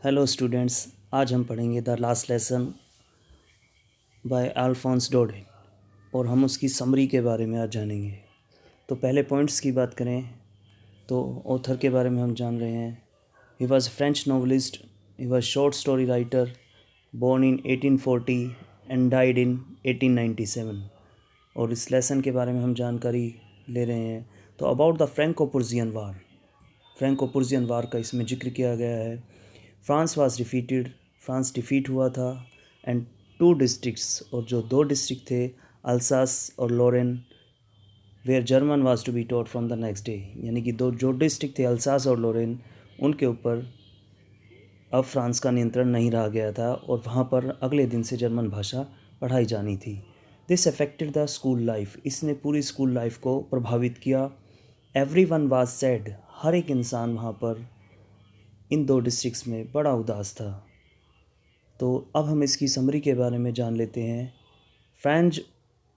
Hello students, आज हम पढ़ेंगे the last lesson by Alphonse Daudet और हम उसकी समरी के बारे में आज जानेंगे। तो पहले पॉइंट्स की बात करें तो ऑथर के बारे में हम जान रहे हैं। He was French novelist, he was short story writer, born in 1840 and died in 1897। और इस लेसन के बारे में हम जानकारी ले रहे हैं। तो अबाउट द फ्रैंको-पुर्जियन वार, फ्रैंको-पुर्जियन वार का इसमें जिक्र किया गया है। France was defeated, France defeat हुआ था। एंड टू डिस्ट्रिक्ट्स, और जो दो डिस्ट्रिक्ट थे अल्सास और Lorraine, where German was to be taught from the next day, यानी कि दो जो डिस्ट्रिक्ट थे अल्सास और लोरेन, उनके ऊपर अब फ्रांस का नियंत्रण नहीं रहा गया था और वहाँ पर अगले दिन से जर्मन भाषा पढ़ाई जानी थी। This affected the school life, इसने पूरी स्कूल लाइफ को प्रभावित किया। एवरीवन वाज सैड, हर एक इंसान वहाँ पर इन दो डिस्ट्रिक्ट्स में बड़ा उदास था। तो अब हम इसकी समरी के बारे में जान लेते हैं। Franz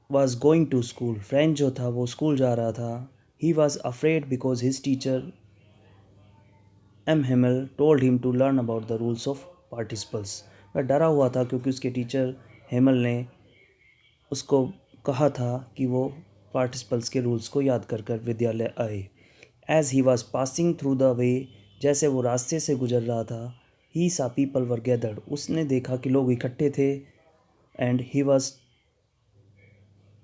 was going to school, Franz जो था वो स्कूल जा रहा था। He was afraid because his teacher M Hamel told him to learn about the rules of participles. वह डरा हुआ था क्योंकि उसके टीचर हेमल ने उसको कहा था कि वो पार्टिसिपल्स के रूल्स को याद कर कर विद्यालय आए। As he was passing through the way, जैसे वो रास्ते से गुजर रहा था, ही सा पीपल वर गैदर्ड, उसने देखा कि लोग इकट्ठे थे। And he was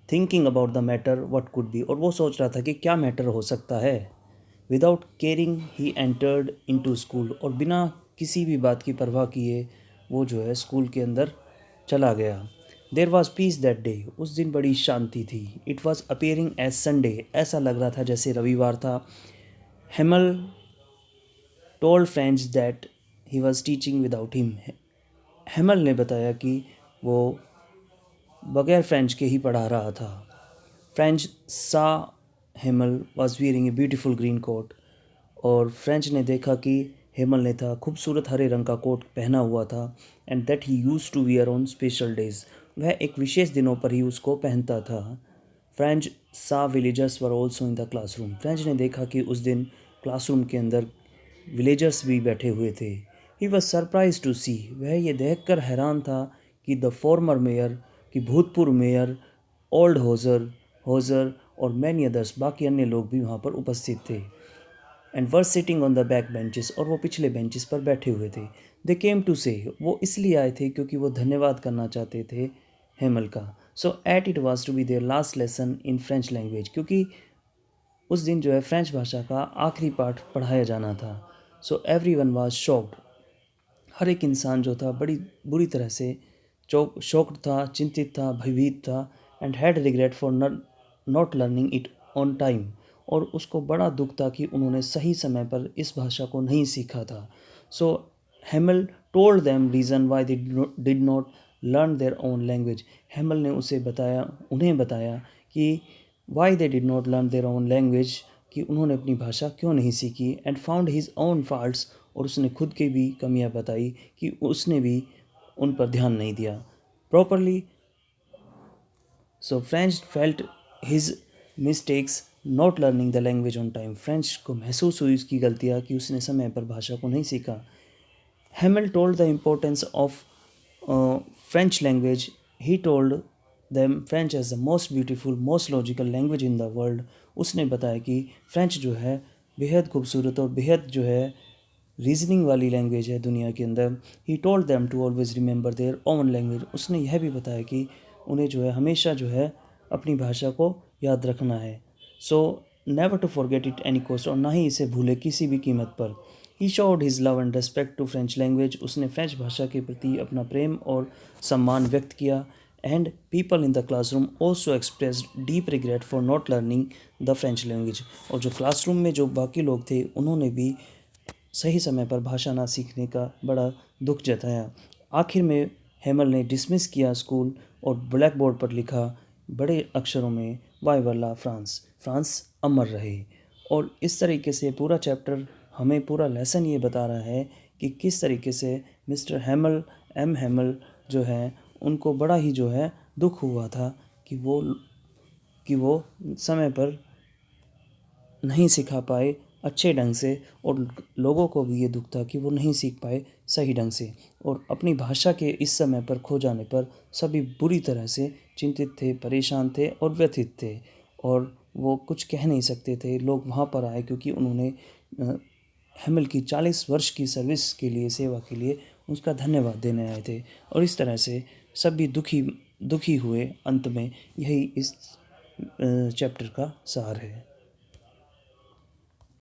thinking about the matter what could be, और वो सोच रहा था कि क्या मैटर हो सकता है। Without caring he entered into school, और बिना किसी भी बात की परवाह किए वो जो है स्कूल के अंदर चला गया। There was peace that day, उस दिन बड़ी शांति थी। It was appearing as Sunday, ऐसा लग रहा था जैसे रविवार था। Hamel told Franz that he was teaching without him, Hamel ने बताया कि वो बगैर फ्रेंच के ही पढ़ा रहा था। Franz saw Hamel was wearing a beautiful green coat, और फ्रेंच ने देखा कि हेमल ने था खूबसूरत हरे रंग का कोट पहना हुआ था। And that he use to wear on special days, वह एक विशेष दिनों पर ही उसको पहनता था। फ्रेंच सा villagers were also in the classroom, French ने देखा कि उस दिन क्लासरूम के अंदर विलेजर्स भी बैठे हुए थे। ही वॉज सरप्राइज टू सी, वह ये देखकर हैरान था कि द फॉर्मर मेयर, कि भूतपूर्व मेयर, ओल्ड होजर होजर और मैनी अदर्स, बाकी अन्य लोग भी वहाँ पर उपस्थित थे। And were sitting on the back benches, और वो पिछले बेंचेस पर बैठे हुए थे। दे केम टू से, वो इसलिए आए थे क्योंकि वो धन्यवाद करना चाहते थे हेमल का। So at it was to be their last lesson in French language, क्योंकि उस दिन जो है फ्रेंच भाषा का आखिरी पाठ पढ़ाया जाना था। So every one was shocked, हर एक इंसान जो था बड़ी बुरी तरह से शॉक्ड था, चिंतित था, भयभीत था। And had regret for not learning it on time, और उसको बड़ा दुख था कि उन्होंने सही समय पर इस भाषा को नहीं सीखा था। So Hamel told them reason why they did not learn their own language, Hamel ने उन्हें बताया कि why they did not learn their own language, कि उन्होंने अपनी भाषा क्यों नहीं सीखी। And found his own faults, और उसने खुद की भी कमियां बताई कि उसने भी उन पर ध्यान नहीं दिया properly. So French felt his mistakes not learning the language on time, French को महसूस हुई उसकी गलतियाँ कि उसने समय पर भाषा को नहीं सीखा। Hamel told the importance of French language, he told them French as the most beautiful most logical language in the world, उसने बताया कि फ्रेंच जो है बेहद खूबसूरत और बेहद जो है रीजनिंग वाली लैंग्वेज है दुनिया के अंदर। He told them to always remember their own language, उसने यह भी बताया कि उन्हें जो है हमेशा जो है अपनी भाषा को याद रखना है। So never to forget it any cost, और ना ही इसे भूले किसी भी कीमत पर। He showed his love and respect to French language, उसने फ्रेंच भाषा के प्रति अपना प्रेम और सम्मान व्यक्त किया। And people in the classroom also expressed deep regret for not learning the French language, और जो क्लासरूम में जो बाकी लोग थे उन्होंने भी सही समय पर भाषा ना सीखने का बड़ा दुख जताया। आखिर में हेमल ने डिसमिस किया स्कूल और ब्लैक बोर्ड पर लिखा बड़े अक्षरों में, वाई वर्ला फ्रांस, फ्रांस अमर रहे। और इस तरीके से पूरा चैप्टर हमें पूरा लेसन ये बता रहा है कि किस तरीके से मिस्टर हेमल एम हेमल जो है उनको बड़ा ही जो है दुख हुआ था कि वो समय पर नहीं सिखा पाए अच्छे ढंग से, और लोगों को भी ये दुख था कि वो नहीं सीख पाए सही ढंग से। और अपनी भाषा के इस समय पर खो जाने पर सभी बुरी तरह से चिंतित थे, परेशान थे और व्यथित थे, और वो कुछ कह नहीं सकते थे। लोग वहाँ पर आए क्योंकि उन्होंने हेमल की 40 वर्ष की सर्विस के लिए, सेवा के लिए उसका धन्यवाद देने आए थे। और इस तरह से सभी दुखी दुखी हुए। अंत में यही इस चैप्टर का सार है।